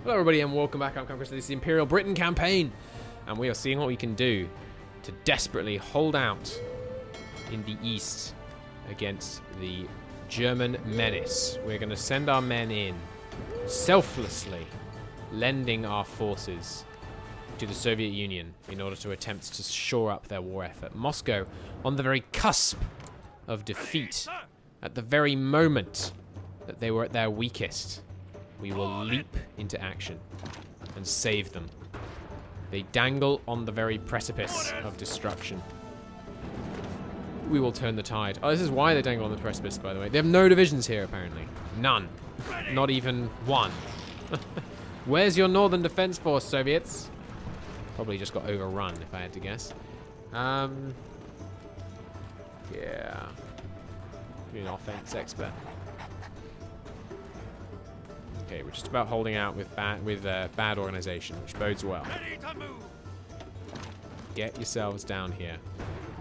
Hello everybody and welcome back. I'm Chris. This is the Imperial Britain campaign. And we are seeing what we can do to desperately hold out in the east against the German menace. We're going to send our men in, selflessly lending our forces to the Soviet Union in order to attempt to shore up their war effort. Moscow on the very cusp of defeat, at the very moment that they were at their weakest. We will leap into action and save them. They dangle on the very precipice of destruction. We will turn the tide. Oh, this is why they dangle on the precipice, by the way. They have no divisions here, apparently. None. Not even one. Where's your Northern Defense Force, Soviets? Probably just got overrun, if I had to guess. Yeah. You're an offense expert. Okay, we're just about holding out with bad organization, which bodes well. Get yourselves down here.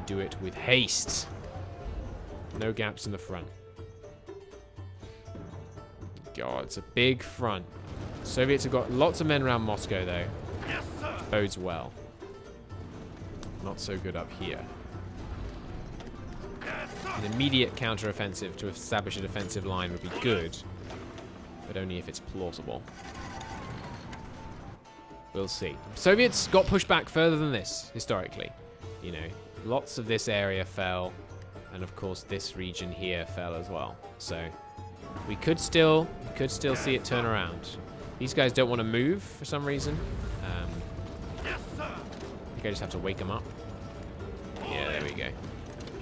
Do it with haste. No gaps in the front. God, it's a big front. Soviets have got lots of men around Moscow, though. Yes, sir. Bodes well. Not so good up here. Yes, an immediate counter-offensive to establish a defensive line would be good. But only if it's plausible. We'll see. Soviets got pushed back further than this, historically. You know, lots of this area fell, and of course this region here fell as well. So we could still see it turn around. These guys don't want to move for some reason. I think I just have to wake them up. Yeah, there we go.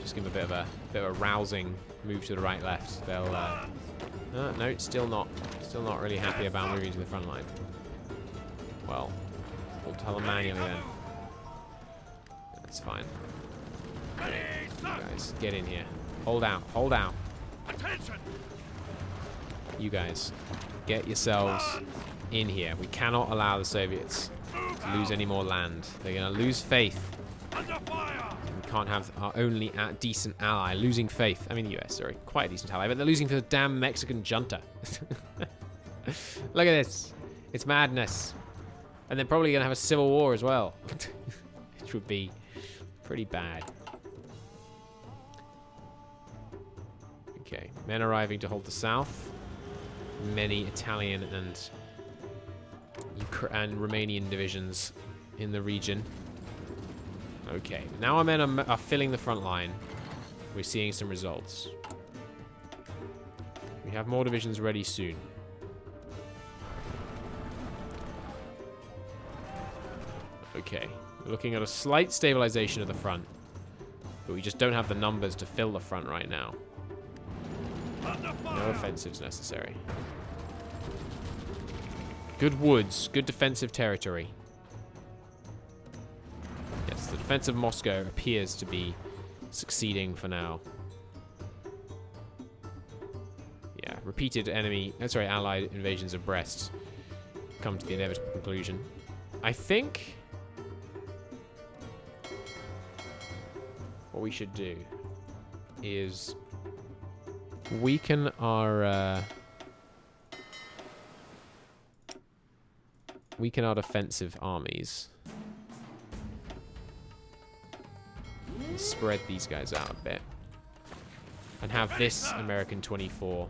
Just give them a bit of a rousing move to the right, left. They'll. No, still not really happy about moving to the front line. Well, we'll tell them manually then. That's fine. Okay, you guys, get in here. Hold out, hold out. Attention. You guys, get yourselves in here. We cannot allow the Soviets to lose any more land. They're gonna lose faith. Under fire. We can't have our only decent ally losing faith. I mean, the US, sorry, quite a decent ally, but they're losing for the damn Mexican junta. Look at this. It's madness. And they're probably going to have a civil war as well, which would be pretty bad. Okay, men arriving to hold the south. Many Italian and Romanian divisions in the region. Okay, now our men are filling the front line. We're seeing some results. We have more divisions ready soon. Okay, we're looking at a slight stabilization of the front, but we just don't have the numbers to fill the front right now. No offensives necessary. Good woods, good defensive territory. Yes, the defense of Moscow appears to be succeeding for now. Yeah, repeated allied invasions of Brest come to the inevitable conclusion. I think what we should do is weaken our defensive armies. And spread these guys out a bit. And have this American 24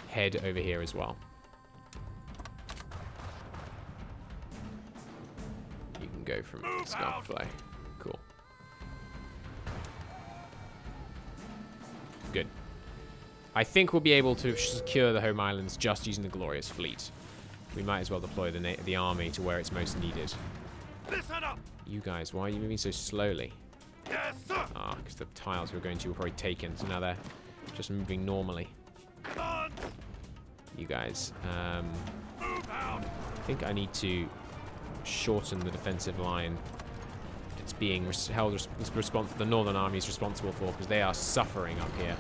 head over here as well. You can go from Scarfly. Cool. Good. I think we'll be able to secure the home islands just using the Glorious Fleet. We might as well deploy the army to where it's most needed. Listen up. You guys, why are you moving so slowly? Yes, sir. Ah, because the tiles we were going to were probably taken, so now they're just moving normally. You guys, I think I need to shorten the defensive line. It's being held responsible. The Northern Army is responsible for, because they are suffering up here,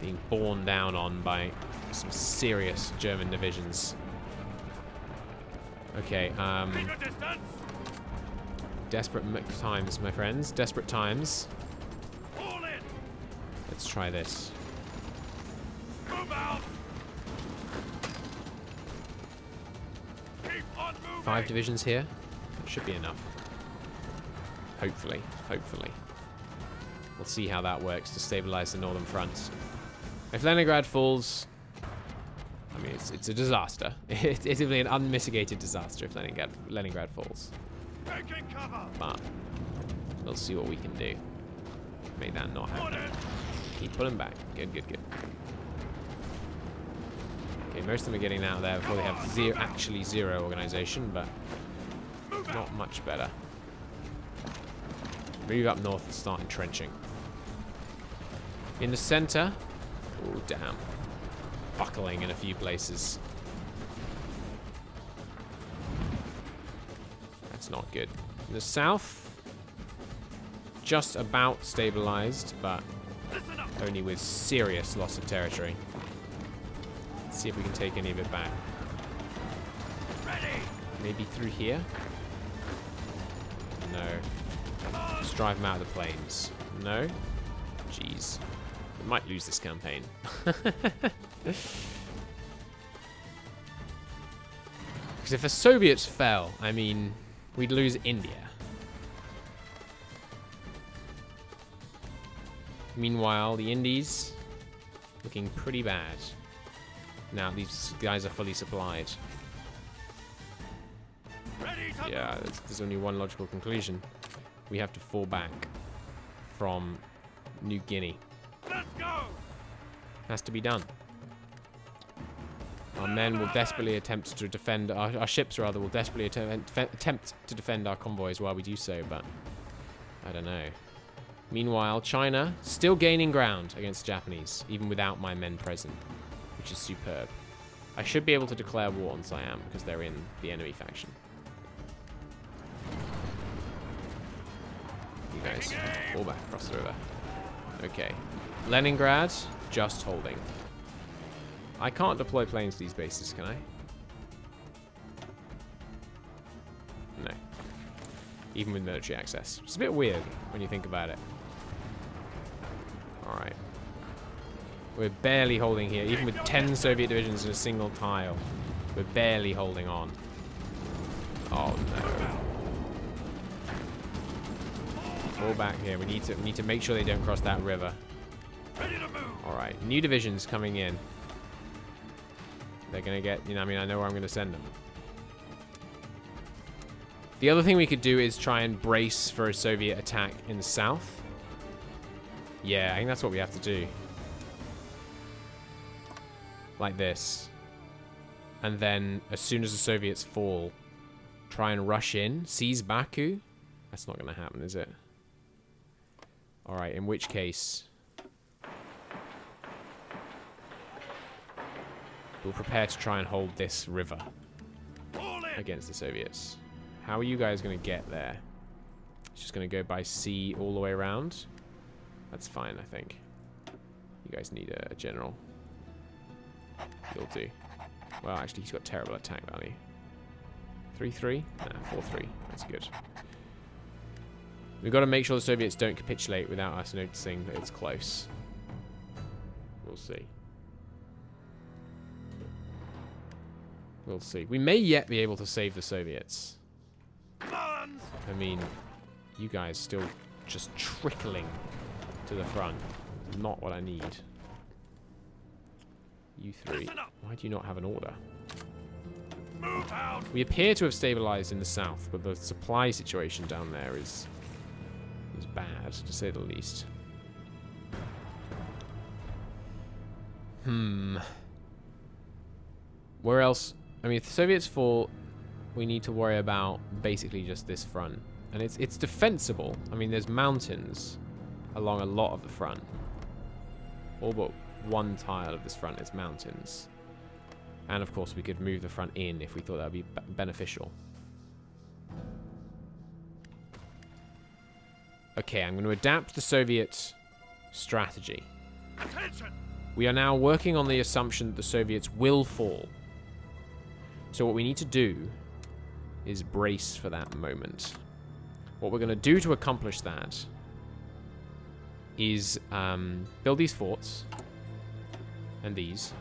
being borne down on by some serious German divisions. Okay, desperate times, my friends. Desperate times. Let's try this. Move out. 5 divisions here. That should be enough. Hopefully. Hopefully. We'll see how that works to stabilize the northern front. If Leningrad falls, I mean, it's a disaster. It'll be an unmitigated disaster if Leningrad falls. But we'll see what we can do. Make that not happen. Keep pulling back. Good, good, good. Okay, most of them are getting out there before they have actually zero organization, but not much better. Move up north and start entrenching. In the center, oh damn, buckling in a few places. That's not good. In the south, just about stabilized, but only with serious loss of territory. Let's see if we can take any of it back. Maybe through here? No. Just drive them out of the plains. No? Jeez. We might lose this campaign. Because if the Soviets fell, I mean, we'd lose India. Meanwhile, the Indies looking pretty bad. Now these guys are fully supplied. Yeah, there's only one logical conclusion. We have to fall back from New Guinea. Let's go! Has to be done. Our men will desperately attempt to defend, our ships rather, will desperately attempt to defend our convoys while we do so, but I don't know. Meanwhile, China still gaining ground against the Japanese, even without my men present, which is superb. I should be able to declare war on Siam because they're in the enemy faction. You guys, fall back across the river. Okay. Leningrad, just holding. I can't deploy planes to these bases, can I? No. Even with military access. It's a bit weird when you think about it. Alright. We're barely holding here. Even with 10 Soviet divisions in a single tile, we're barely holding on. Oh no. Fall back here. We need to make sure they don't cross that river. Alright, new divisions coming in. They're gonna get, you know, I mean, I know where I'm gonna send them. The other thing we could do is try and brace for a Soviet attack in the south. Yeah, I think that's what we have to do. Like this. And then, as soon as the Soviets fall, try and rush in, seize Baku. That's not gonna happen, is it? Alright, in which case we'll prepare to try and hold this river against the Soviets. How are you guys going to get there? It's just going to go by sea all the way around. That's fine, I think. You guys need a general. You'll do. Well, actually, he's got terrible attack value. 3-3? Nah, 4-3. That's good. We've got to make sure the Soviets don't capitulate without us noticing that it's close. We'll see. We'll see. We may yet be able to save the Soviets. I mean, you guys still just trickling to the front. Not what I need. You three. Why do you not have an order? Move out. We appear to have stabilized in the south, but the supply situation down there is bad, to say the least. Where else? I mean, if the Soviets fall, we need to worry about basically just this front. And it's defensible. I mean, there's mountains along a lot of the front. All but one tile of this front is mountains. And of course, we could move the front in if we thought that would be beneficial. Okay, I'm going to adapt the Soviet strategy. Attention! We are now working on the assumption that the Soviets will fall. So what we need to do is brace for that moment. What we're going to do to accomplish that is build these forts and these.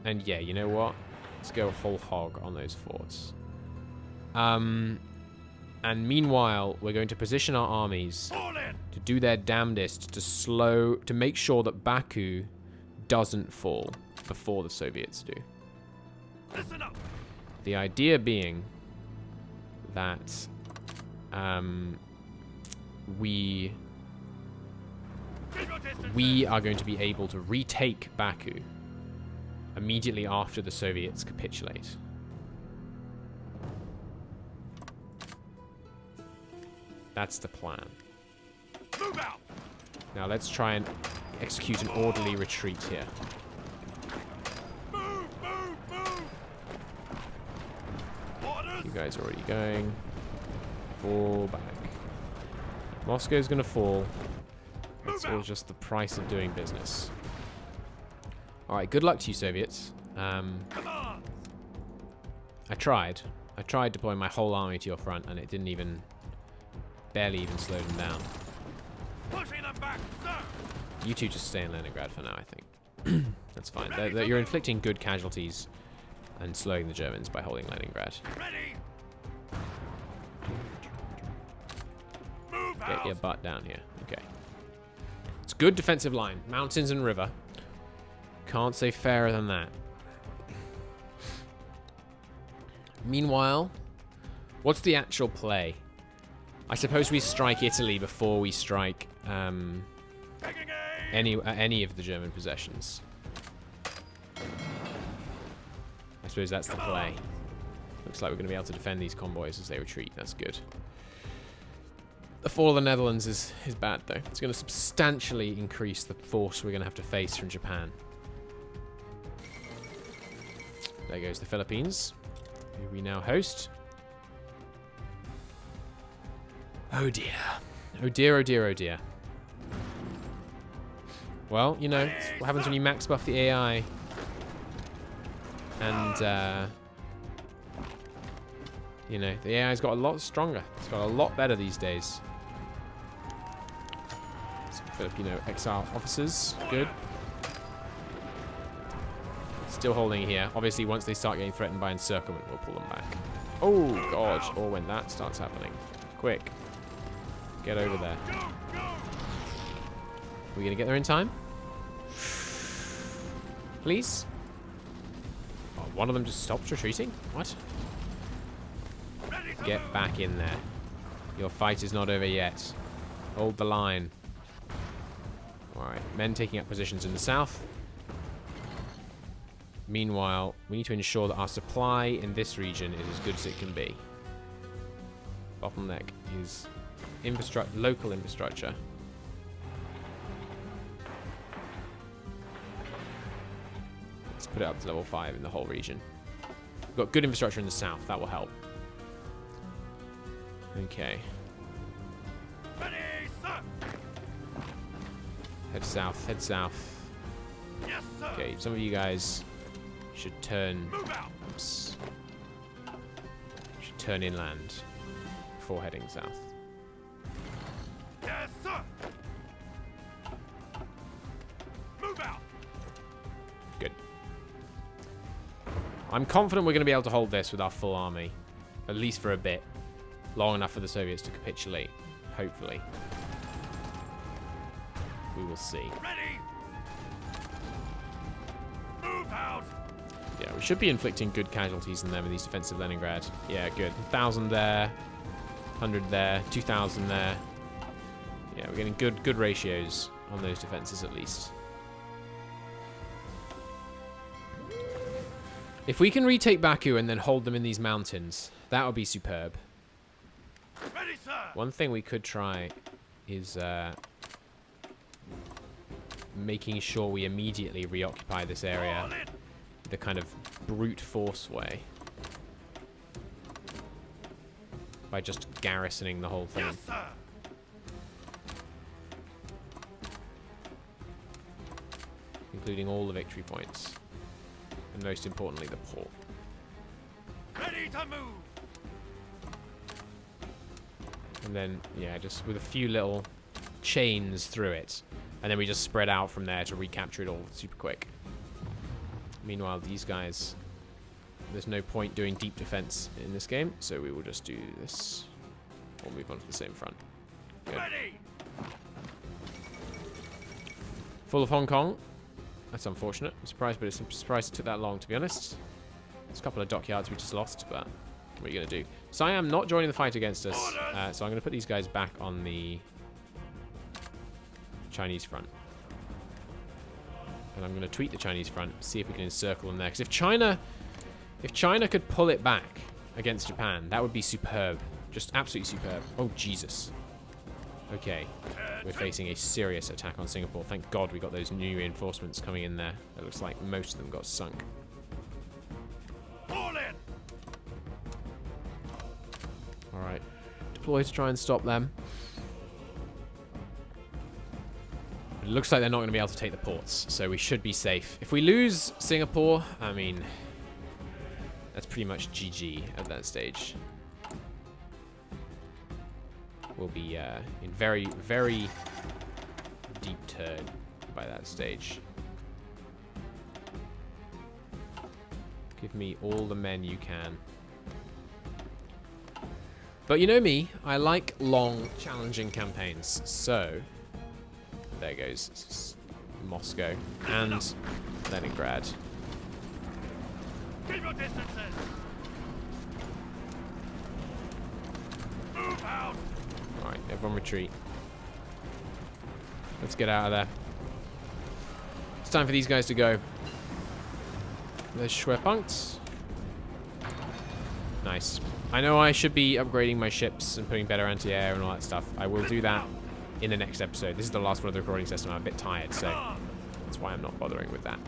And yeah, you know what? Let's go whole hog on those forts. And meanwhile, we're going to position our armies to do their damnedest to make sure that Baku doesn't fall before the Soviets do. Listen up. The idea being that we are going to be able to retake Baku immediately after the Soviets capitulate. That's the plan. Move out. Now let's try and execute an orderly retreat here. Move, move, move. Orders. You guys are already going. Fall back. Moscow's gonna fall. It's all just the price of doing business. Alright, good luck to you, Soviets. Come on. I tried deploying my whole army to your front, and it didn't even... barely even slow them down. Pushing them back, sir. You two just stay in Leningrad for now, I think. That's fine. You're inflicting good casualties and slowing the Germans by holding Leningrad. Ready. Move Get out. your butt down here. Okay. It's good defensive line. Mountains and river. Can't say fairer than that. Meanwhile, what's the actual play? I suppose we strike Italy before we strike Taking aim. any of the German possessions. I suppose that's the play. Looks like we're going to be able to defend these convoys as they retreat. That's good. The fall of the Netherlands is bad, though. It's going to substantially increase the force we're going to have to face from Japan. There goes the Philippines, who we now host. Oh dear. Oh dear, oh dear, oh dear. Well, you know, it's what happens when you max buff the AI. And, you know, the AI's got a lot stronger. It's got a lot better these days. Some Filipino exile officers. Good. Still holding here. Obviously, once they start getting threatened by encirclement, we'll pull them back. Oh, God. Or when that starts happening. Quick. Get over there. Are we going to get there in time? Please? Oh, one of them just stopped retreating? What? Get back in there. Your fight is not over yet. Hold the line. Alright, men taking up positions in the south. Meanwhile, we need to ensure that our supply in this region is as good as it can be. Bottleneck is local infrastructure. Let's put it up to level 5 in the whole region. We've got good infrastructure in the south. That will help. Okay. Ready, sir. Head south. Head south. Yes, sir. Okay, some of you guys should turn... Move out. Oops. Should turn inland before heading south. Yes, sir. Move out. Good. I'm confident we're going to be able to hold this with our full army. At least for a bit. Long enough for the Soviets to capitulate. Hopefully. We will see. Ready. Move out. Yeah, we should be inflicting good casualties in them in these defensive Leningrad. Yeah, good. 1,000 there. 100 there. 2,000 there. Yeah, we're getting good ratios on those defenses at least. If we can retake Baku and then hold them in these mountains, that would be superb. Ready, sir. One thing we could try is making sure we immediately reoccupy this area All in. the kind of brute force way. By just garrisoning the whole thing. Yes, sir. Including all the victory points. And most importantly, the port. Ready to move. And then, yeah, just with a few little chains through it. And then we just spread out from there to recapture it all super quick. Meanwhile, these guys, there's no point doing deep defense in this game, so we will just do this. We'll move on to the same front. Good. Ready! Full of Hong Kong. That's unfortunate. I'm surprised, but I'm surprised it took that long, to be honest. There's a couple of dockyards we just lost, but what are you going to do? Siam not joining the fight against us, so I'm going to put these guys back on the Chinese front. And I'm going to tweak the Chinese front, see if we can encircle them there. Because if China could pull it back against Japan, that would be superb. Just absolutely superb. Oh, Jesus. Okay. We're facing a serious attack on Singapore. Thank God we got those new reinforcements coming in there. It looks like most of them got sunk. Fall in! Alright. Deploy to try and stop them. It looks like they're not going to be able to take the ports, so we should be safe. If we lose Singapore, I mean, that's pretty much GG at that stage. We'll be in very, very deep turd by that stage. Give me all the men you can. But you know me, I like long, challenging campaigns, so there goes Moscow and Leningrad. Keep your distances! Move out! Alright, everyone retreat. Let's get out of there. It's time for these guys to go. There's Schwerpunkt. Nice. I know I should be upgrading my ships and putting better anti-air and all that stuff. I will do that in the next episode. This is the last one of the recording system. I'm a bit tired, so that's why I'm not bothering with that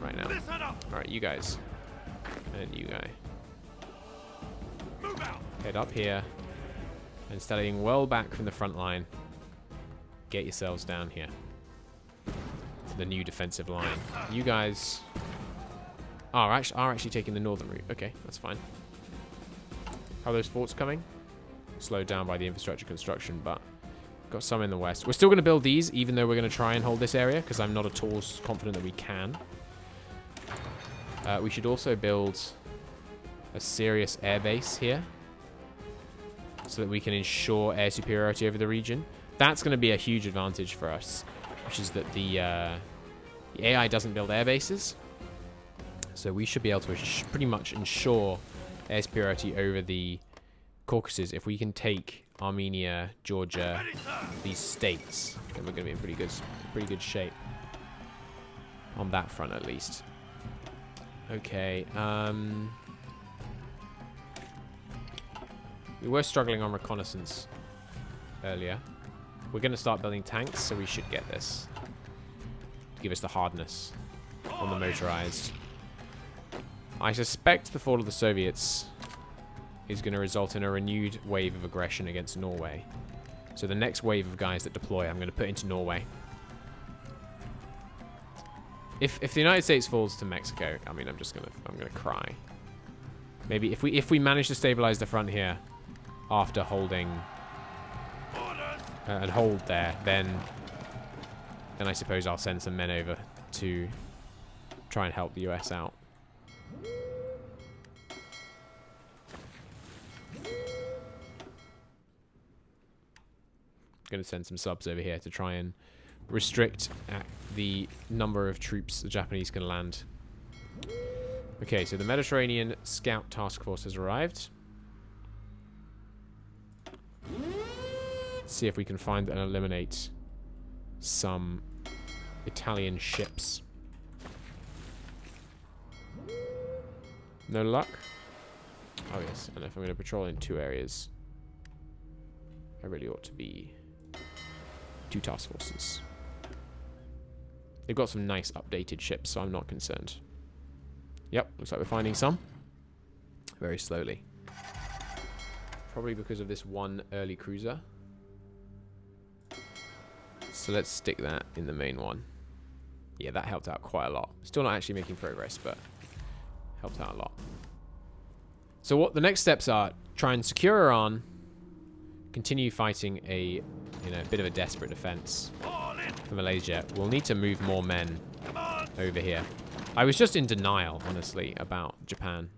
right now. Listen up! Alright, you guys. And you guy. Move out! Head up here. And studying well back from the front line. Get yourselves down here. To the new defensive line. You guys are actually taking the northern route. Okay, that's fine. How are those forts coming? Slowed down by the infrastructure construction, but got some in the west. We're still going to build these, even though we're going to try and hold this area, because I'm not at all confident that we can. We should also build a serious air base here, so that we can ensure air superiority over the region. That's going to be a huge advantage for us, which is that the AI doesn't build air bases, so we should be able to pretty much ensure air superiority over the Caucasus. If we can take Armenia, Georgia, these states, then we're going to be in pretty good shape on that front at least. Okay. We were struggling on reconnaissance earlier. We're going to start building tanks, so we should get this. Give us the hardness on the motorized. I suspect the fall of the Soviets is going to result in a renewed wave of aggression against Norway. So the next wave of guys that deploy, I'm going to put into Norway. If the United States falls to Mexico, I mean, I'm going to cry. Maybe if we manage to stabilize the front here after holding and hold there, then I suppose I'll send some men over to try and help the US out. Going to send some subs over here to try and restrict the number of troops the Japanese can land. Okay, so the Mediterranean Scout Task Force has arrived. Let's see if we can find and eliminate some Italian ships. No luck? Oh yes, and if I'm going to patrol in 2 areas, I really ought to be 2 task forces. They've got some nice updated ships, so I'm not concerned. Yep, looks like we're finding some. Very slowly. Probably because of this one early cruiser. So let's stick that in the main one. Yeah, that helped out quite a lot. Still not actually making progress, but helped out a lot. So what the next steps are, try and secure Iran, continue fighting a bit of a desperate defense for Malaysia. We'll need to move more men over here. I was just in denial, honestly, about Japan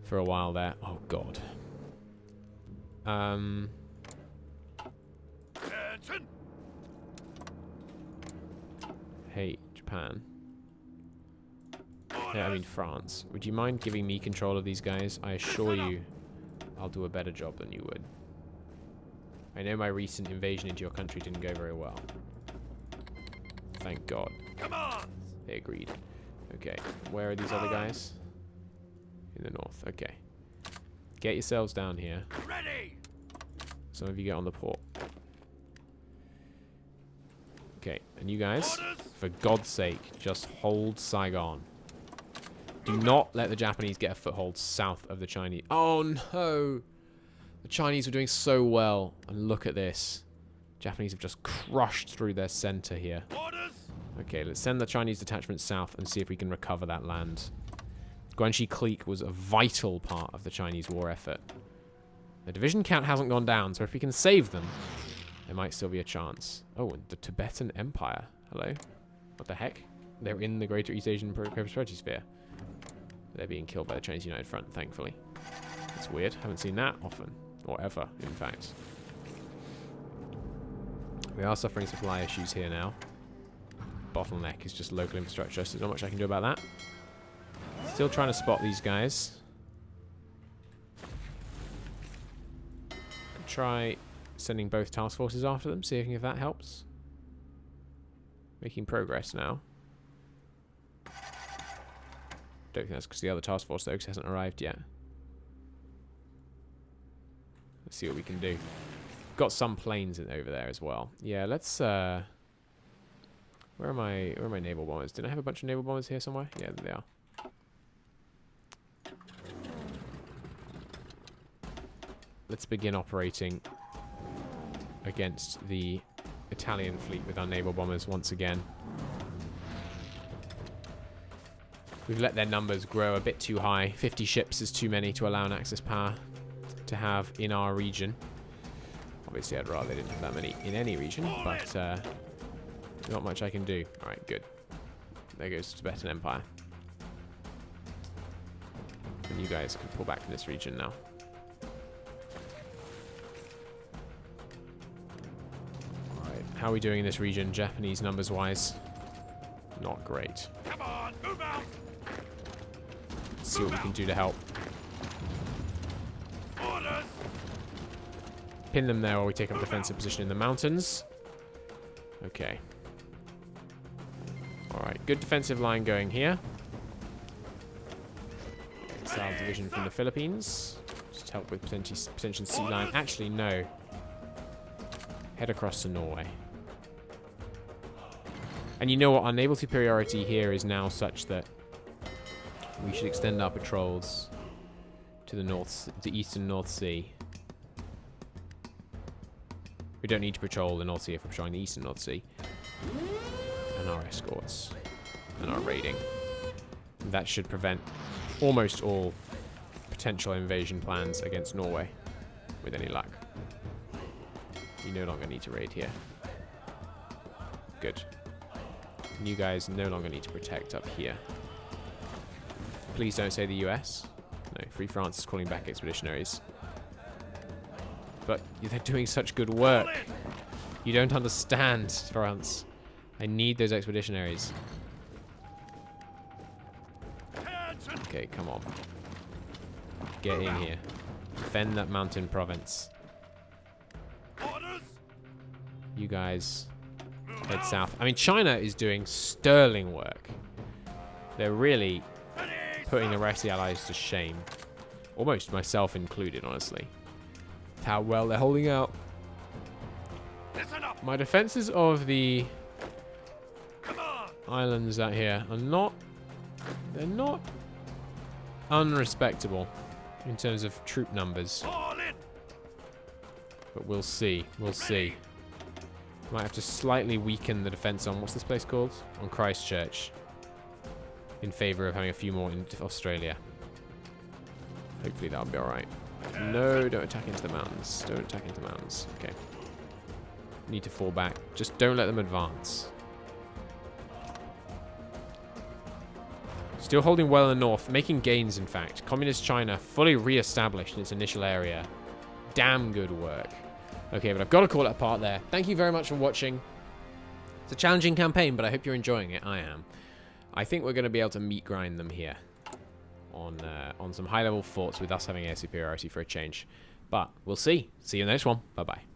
for a while there. Oh, God. Attention! Hey, Japan. Yeah, I mean France. Would you mind giving me control of these guys? I assure you I'll do a better job than you would. I know my recent invasion into your country didn't go very well. Thank God. Come on! They agreed. Okay, where are these other guys? In the north. Okay. Get yourselves down here. Ready! Some of you get on the port. Okay, and you guys, for God's sake, just hold Saigon. Do not let the Japanese get a foothold south of the Chinese. Oh no! The Chinese were doing so well. And look at this. Japanese have just crushed through their center here. Orders! Okay, let's send the Chinese detachment south and see if we can recover that land. Guanxi Clique was a vital part of the Chinese war effort. The division count hasn't gone down, so if we can save them, there might still be a chance. Oh, and the Tibetan Empire. Hello? What the heck? They're in the Greater East Asian Prosperity Sphere. They're being killed by the Chinese United Front, thankfully. It's weird. Haven't seen that often. Or ever, in fact. We are suffering supply issues here now. Bottleneck is just local infrastructure, so there's not much I can do about that. Still trying to spot these guys. Could try sending both task forces after them, seeing if that helps. Making progress now. Don't think that's because the other task force, though, 'cause it hasn't arrived yet. Let's see what we can do. Got some planes over there as well. Yeah, let's where are my naval bombers? Didn't I have a bunch of naval bombers here somewhere? Yeah, there they are. Let's begin operating against the Italian fleet with our naval bombers once again. We've let their numbers grow a bit too high. 50 ships is too many to allow an Axis power to have in our region. Obviously, I'd rather they didn't have that many in any region, but not much I can do. Alright, good. There goes the Tibetan Empire. And you guys can pull back from this region now. Alright, how are we doing in this region, Japanese numbers-wise? Not great. Come on, move out! Let's see what we can do to help. Orders! Pin them there while we take up a defensive position in the mountains. Okay. Alright, good defensive line going here. Missile division from the Philippines. Just help with potential sea line. Actually, no. Head across to Norway. And you know what? Our naval superiority here is now such that we should extend our patrols to the eastern North Sea. We don't need to patrol the North Sea if we're patrolling the eastern North Sea. And our escorts. And our raiding. And that should prevent almost all potential invasion plans against Norway. With any luck. You no longer need to raid here. Good. And you guys no longer need to protect up here. Please don't say the US. No, Free France is calling back expeditionaries. But they're doing such good work. You don't understand, France. I need those expeditionaries. Okay, come on. Get in here. Defend that mountain province. You guys head south. I mean, China is doing sterling work. They're really putting the rest of the allies to shame. Almost myself included, honestly. How well they're holding out. My defenses of the islands out here are not... They're not unrespectable in terms of troop numbers. But we'll see. We'll see. Might have to slightly weaken the defense on... What's this place called? On Christchurch. In favor of having a few more in Australia. Hopefully that'll be alright. No, don't attack into the mountains. Don't attack into the mountains. Okay. Need to fall back. Just don't let them advance. Still holding well in the north. Making gains, in fact. Communist China fully re-established in its initial area. Damn good work. Okay, but I've got to call it apart there. Thank you very much for watching. It's a challenging campaign, but I hope you're enjoying it. I am. I think we're going to be able to meat grind them here. On some high-level forts with us having air superiority for a change. But we'll see. See you in the next one. Bye-bye.